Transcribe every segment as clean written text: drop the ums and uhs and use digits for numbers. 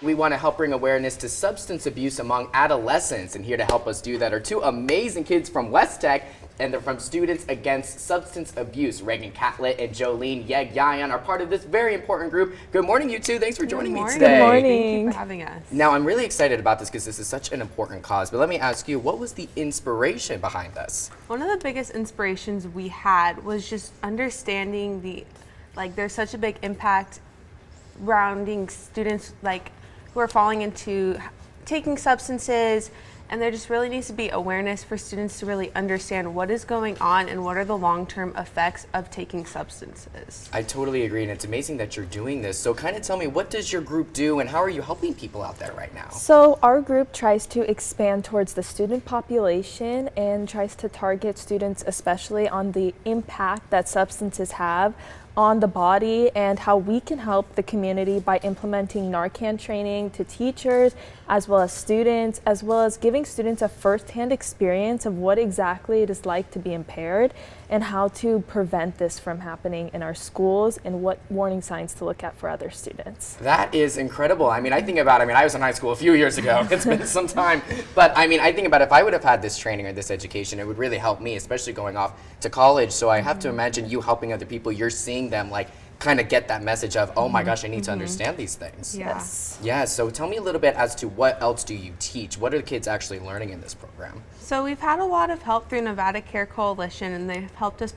we want to help bring awareness to substance abuse among adolescents. And here to help us do that are two amazing kids from West Tech, and they're from Students Against Substance Abuse. Reagan Catlett and Jolene Yeg-Yayan are part of this very important group. Good morning, you two. Thanks for joining me today. Good morning. Thank you for having us. Now, I'm really excited about this because this is such an important cause, but let me ask you, what was the inspiration behind this? One of the biggest inspirations we had was just understanding there's such a big impact surrounding students who are falling into taking substances, and there just really needs to be awareness for students to really understand what is going on and what are the long-term effects of taking substances. I totally agree, and it's amazing that you're doing this. So kind of tell me, what does your group do and how are you helping people out there right now? So our group tries to expand towards the student population and tries to target students especially on the impact that substances have on the body and how we can help the community by implementing Narcan training to teachers as well as students, as well as giving students a first-hand experience of what exactly it is like to be impaired and how to prevent this from happening in our schools and what warning signs to look at for other students. That is incredible. I was in high school a few years ago. It's been some time. But I think about if I would have had this training or this education, it would really help me, especially going off to college. So I have to imagine you helping other people. You're seeing them kind of get that message of, oh my gosh, I need to understand these things. Yes. Yeah, so tell me a little bit as to what else do you teach? What are the kids actually learning in this program? So we've had a lot of help through Nevada Care Coalition, and they've helped us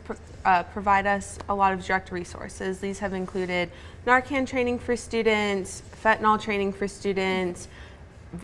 provide us a lot of direct resources. These have included Narcan training for students, fentanyl training for students,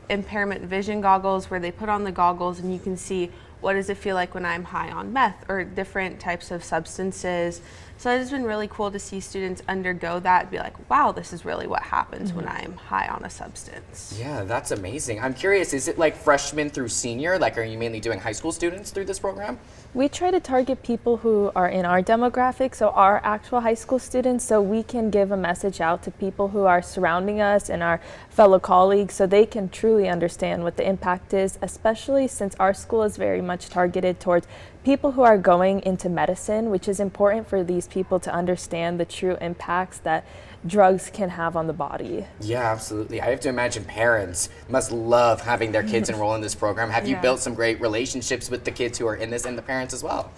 impairment vision goggles where they put on the goggles and you can see what does it feel like when I'm high on meth or different types of substances. So it's been really cool to see students undergo that and be like, wow, this is really what happens when I'm high on a substance. Yeah, that's amazing. I'm curious, is it like freshman through senior? Are you mainly doing high school students through this program? We try to target people who are in our demographic, so our actual high school students, so we can give a message out to people who are surrounding us and our fellow colleagues so they can truly understand what the impact is, especially since our school is very much targeted towards people who are going into medicine, which is important for these people to understand the true impacts that drugs can have on the body. Yeah, absolutely. I have to imagine parents must love having their kids enroll in this program. Have you built some great relationships with the kids who are in this and the parents as well?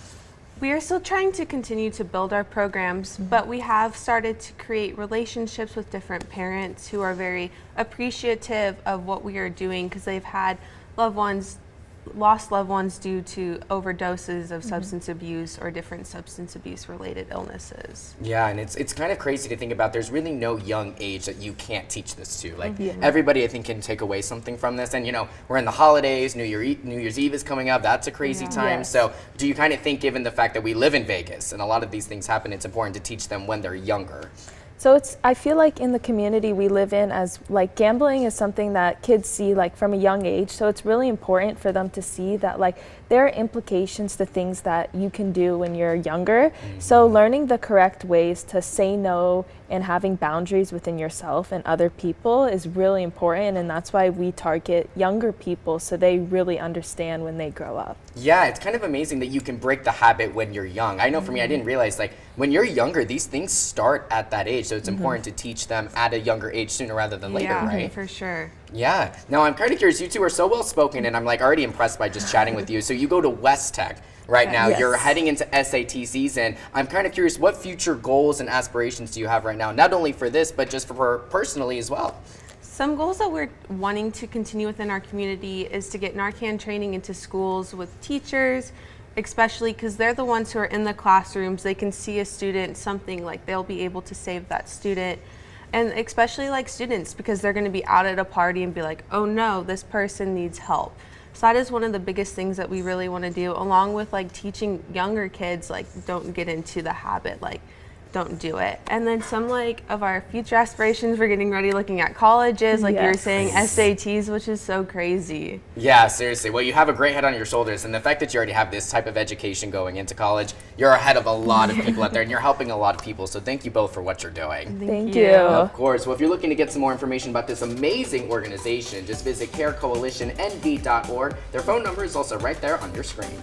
We are still trying to continue to build our programs, but we have started to create relationships with different parents who are very appreciative of what we are doing because they've had lost loved ones due to overdoses of substance abuse or different substance abuse related illnesses. Yeah, and it's kind of crazy to think about. There's really no young age that you can't teach this to. Everybody I think can take away something from this. And we're in the holidays, New Year's Eve is coming up. That's a crazy time. Yes. So do you kind of think, given the fact that we live in Vegas and a lot of these things happen, it's important to teach them when they're younger? So I feel like in the community we live in, as gambling is something that kids see from a young age. So it's really important for them to see that there are implications to things that you can do when you're younger. So learning the correct ways to say no and having boundaries within yourself and other people is really important, and that's why we target younger people so they really understand when they grow up. Yeah, it's kind of amazing that you can break the habit when you're young. I know for me, I didn't realize when you're younger, these things start at that age. So it's important to teach them at a younger age sooner rather than later, right? Yeah, for sure. Yeah. Now I'm kind of curious, you two are so well spoken and I'm already impressed by just chatting with you. So you go to West Tech right now. Yes. You're heading into SAT season. I'm kind of curious, what future goals and aspirations do you have right now? Not only for this, but just for personally as well. Some goals that we're wanting to continue within our community is to get Narcan training into schools with teachers, especially because they're the ones who are in the classrooms. They can see a student, something they'll be able to save that student. And especially students, because they're going to be out at a party and be like, oh no, this person needs help. So that is one of the biggest things that we really want to do, along with teaching younger kids, don't get into the habit, don't do it. And then some of our future aspirations, we're getting ready looking at colleges, you were saying, SATs, which is so crazy. Yeah, seriously. Well, you have a great head on your shoulders, and the fact that you already have this type of education going into college, you're ahead of a lot of people out there, and you're helping a lot of people. So thank you both for what you're doing. Thank you. Of course. Well, if you're looking to get some more information about this amazing organization, just visit carecoalitionnv.org. Their phone number is also right there on your screen.